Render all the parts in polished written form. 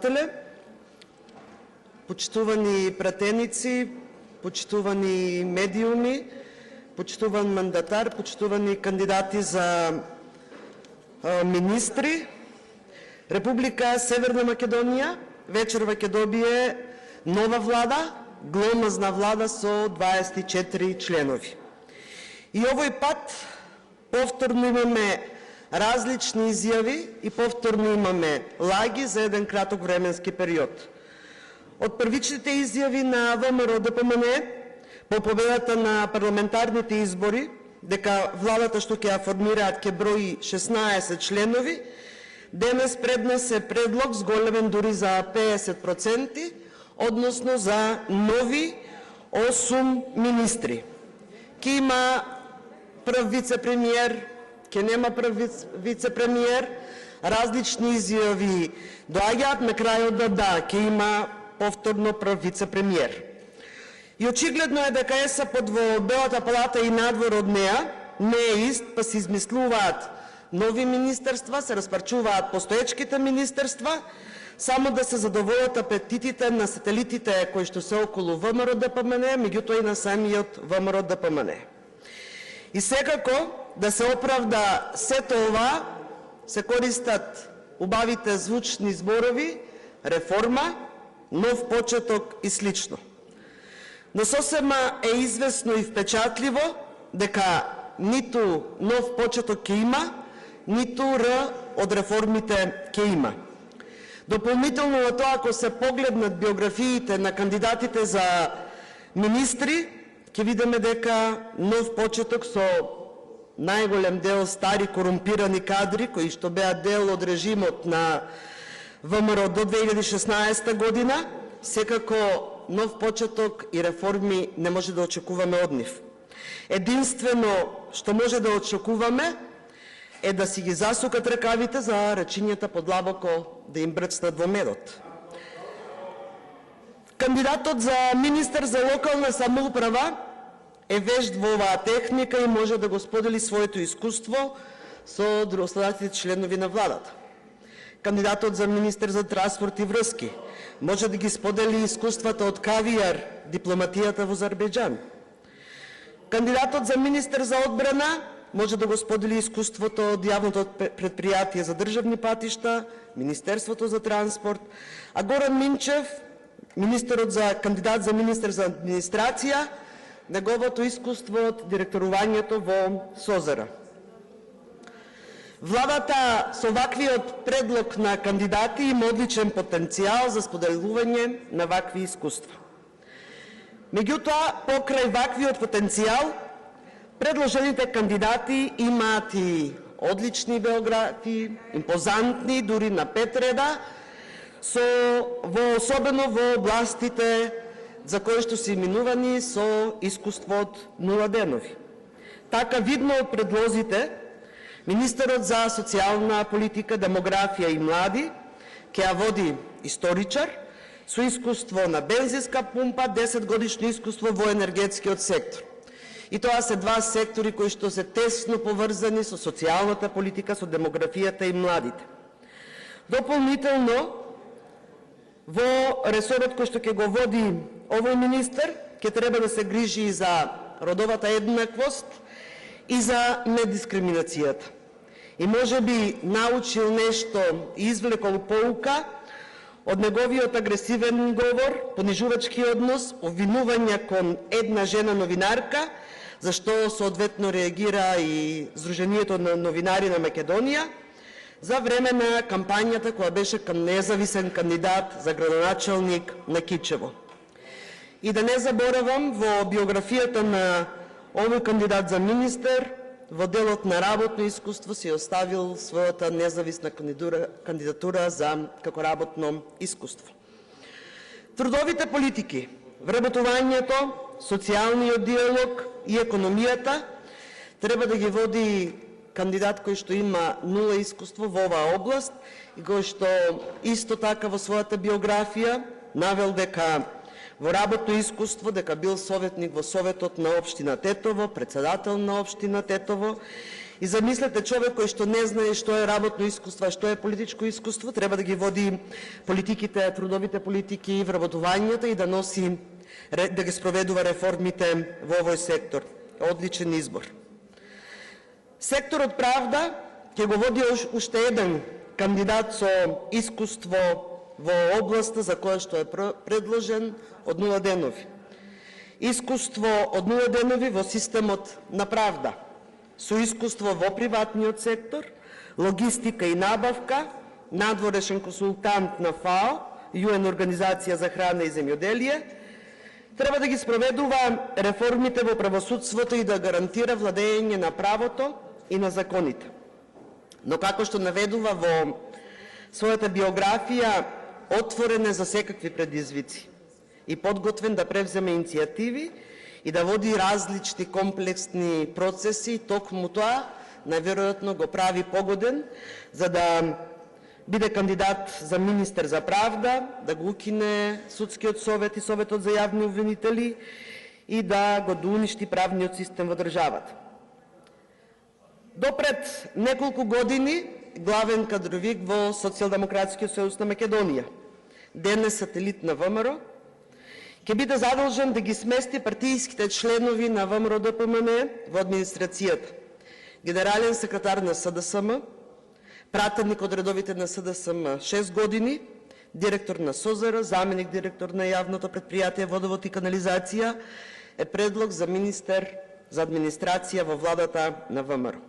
председателе, почитувани пратеници, почитувани медиуми, почитуван мандатар, почитувани кандидати за министри, Република Северна Македонија вечерва ќе добие нова влада, гломазна влада со 24 членови. И овој пат повторно имаме различни изјави и повторно имаме лаги за еден краток временски период. Од првичните изјави на ВМРО-ДПМН по победата на парламентарните избори дека владата што ќе ја формираат ќе брои 16 членови, денес пред нас е предлог зголемен дури за 50%, односно за нови 8 министри. Ке има прв вице-премиер, ке нема прв вице-премиер, различни изјави доаѓаат, на крајот да, ке има повторно прв вице-премиер. И очигледно е дека ЕСАП во Белата палата и надвор од неа не е ист, па се измислуваат нови министерства, се распарчуваат постоечките министерства, само да се задоволат апетитите на сателитите кои што се околу ВМРО-ДПМН, меѓутоа и на самиот ВМРО-ДПМН. И секако да се оправда сето ова, се користат убавите звучни зборови, реформа, нов почеток и слично. Но сосема е известно и впечатливо дека ниту нов почеток ќе има, ниту Р од реформите ќе има. Дополнително на тоа, ако се погледнат биографиите на кандидатите за министри, ќе видиме дека нов почеток со најголем дел стари корумпирани кадри, кои што беа дел од режимот на ВМРО до 2016 година, секако нов почеток и реформи не може да очекуваме од нив. Единствено што може да очекуваме е да си ги засукат ракавите за рачињата подлабоко да им брцнат во медот. Кандидатот за министер за локална самоуправа е вежд во оваа техника и може да го сподели своето искуство со останатите членови на владата. Кандидатот за министер за транспорт и врски може да ги сподели искуствата од кавијар, дипломатијата во Азербејџан. Кандидатот за министер за одбрана може да го сподели искуството од јавното предпријатие за државни патишта, Министерството за транспорт, а Горан Минчев, кандидат за министер за администрација, неговото искуство од директорувањето во СОЗР. Владата со ваквиот предлог на кандидати има одличен потенцијал за споделување на вакви искуства. Меѓутоа, покрај ваквиот потенцијал, предложените кандидати имаат и одлични биографии, импозантни, дури на 5 реда, особено во областите за кои што се именувани со искуство од 0 денови. Така, видно од предлозите, министерот за социјална политика, демографија и млади ќе ја води историчар со искуство на бензинска пумпа, 10 годишно искуство во енергетскиот сектор. И тоа се два сектори кои што се тесно поврзани со социјалната политика, со демографијата и младите. Дополнително, во ресорот кој што ќе го води овој министер, ќе треба да се грижи и за родовата еднаквост и за недискриминацијата. И може би научил нешто и извлекол поука од неговиот агресивен говор, понижувачки однос, обвинувања кон една жена новинарка, зашто соодветно реагира и Сдруженијето на новинари на Македонија, за време на кампањата која беше кон независен кандидат за градоначалник на Кичево. И да не заборавам, во биографијата на овој кандидат за министер, во делот на работно искуство си оставил својата независна кандидатура за како работно искуство. Трудовите политики, вработувањето, социјалниот диалог и економијата треба да ги води кандидат кој што има 0 искуство во оваа област и кој што исто така во својата биографија навел дека во работно искуство, дека бил советник во Советот на општина Тетово, председател на општина Тетово И замислете човек кој што не знае што е работно искуство, што е политичко искуство, треба да ги води политиките, трудовите политики, вработувањето и да носи, да ги спроведува реформите во овој сектор. Одличен избор. Секторот правда ќе го води уште еден кандидат со искуство во областа за која што е предложен од 0 денови. Искуство од 0 денови во системот на правда, со искуство во приватниот сектор, логистика и набавка, надворешен консултант на ФАО, ЮН Организација за храна и земјоделие, треба да ги спроведува реформите во правосудството и да гарантира владење на правото и на законите. Но како што наведува во својата биографија, отворен е за секакви предизвици и подготвен да превземе иницијативи и да води различни комплексни процеси, токму тоа најверојатно го прави погоден за да биде кандидат за министер за правда, да го укине судскиот совет и советот за јавни обвинители и да го уништи правниот систем во државата. Допред неколку години главен кадровик во Социјалдемократскиот сојуз на Македонија, денес сателит на ВМРО, ќе биде задолжен да ги смести партијските членови на ВМРО ДПМН во администрацијата. Генерален секретар на СДСМ, пратеник од редовите на СДСМ 6 години, директор на СОЗР, заменик директор на јавното предпријатие Водовод и канализација, е предлог за министер за администрација во владата на ВМРО.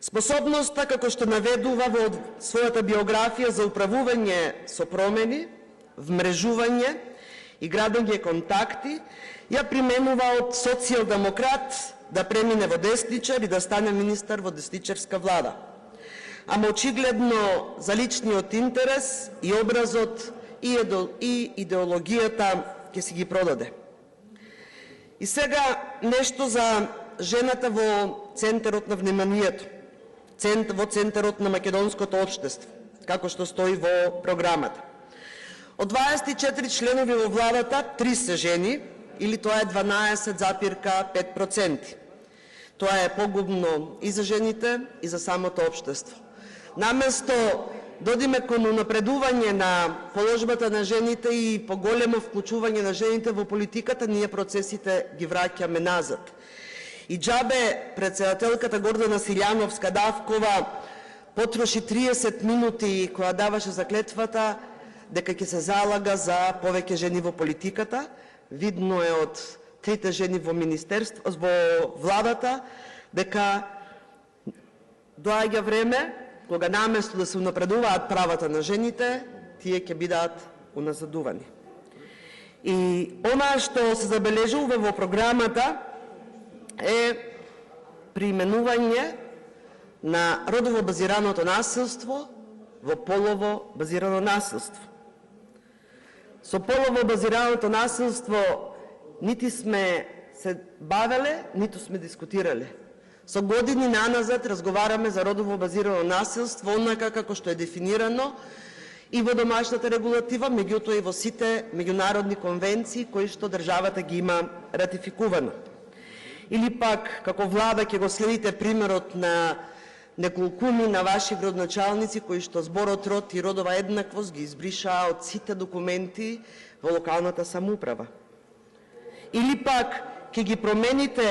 Способноста, како што наведува во својата биографија за управување со промени, вмрежување и градење контакти, ја применува од социјалдемократ да премине во десничар и да стане министар во десничарска влада. Ама очигледно за личниот интерес и образот и идеологијата ќе си ги продаде. И сега нешто за жената во центарот на вниманието, во центарот на македонското општество, како што стои во програмата. Од 24 членови во владата, 3 се жени, или тоа е 12,5%. Тоа е погубно и за жените, и за самото општество. Наместо да одиме кон унапредување на положбата на жените и поголемо вклучување на жените во политиката, ние процесите ги враќаме назад. И џабе председателката Гордана Силјановска-Давкова потроши 30 минути која даваше заклетвата дека ќе се залага за повеќе жени во политиката. Видно е од 3 жени во министерство, во владата, дека доаѓа време кога наместо да се унапредуваат правата на жените, тие ќе бидат уназадувани. И онаа што се забележува во програмата е преименување на родово базираното насилство во полово базирано насилство. Со полово базираното насилство нити сме се бавеле, ниту сме дискутирале. Со години наназад разговараме за родово базирано насилство, онака како што е дефинирано и во домашната регулатива, меѓутоа и во сите меѓународни конвенции кои што државата ги има ратификувано. Или пак, како влада, ќе го следите примерот на неколкуми на ваши градоначалници кои што зборот род и родова еднаквост ги избришаа од сите документи во локалната самоуправа. Или пак ќе ги промените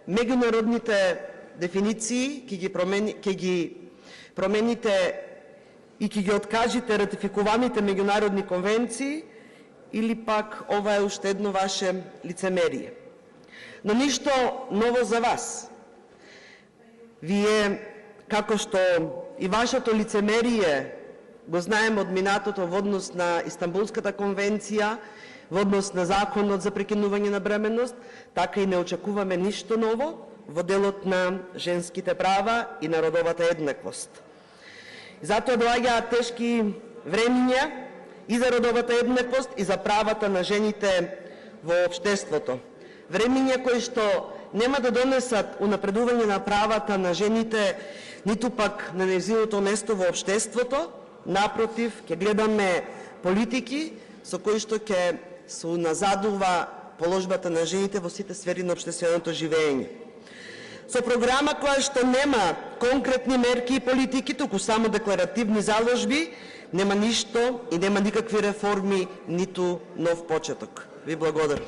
меѓународните дефиниции, ќе ги промените и ќе ги откажите ратификуваните меѓународни конвенции, или пак ова е уште едно ваше лицемерие. Но ништо ново за вас. Вие, како што и вашето лицемерие го знаеме од минатото во однос на Истанбулската конвенција, во однос на законот за прекинување на бременност, така и не очекуваме ништо ново во делот на женските права и на родовата еднаквост. Затоа доаѓаат тешки времиња и за родовата еднаквост и за правата на жените во општеството. Времиња кои што нема да донесат унапредување на правата на жените, ниту пак на нејзиното место во општеството, напротив, ќе гледаме политики со кои што ќе се назадува положбата на жените во сите сфери на општественото живење. Со програма која што нема конкретни мерки и политики, туку само декларативни заложби, нема ништо и нема никакви реформи, ниту нов почеток. Ви благодарам.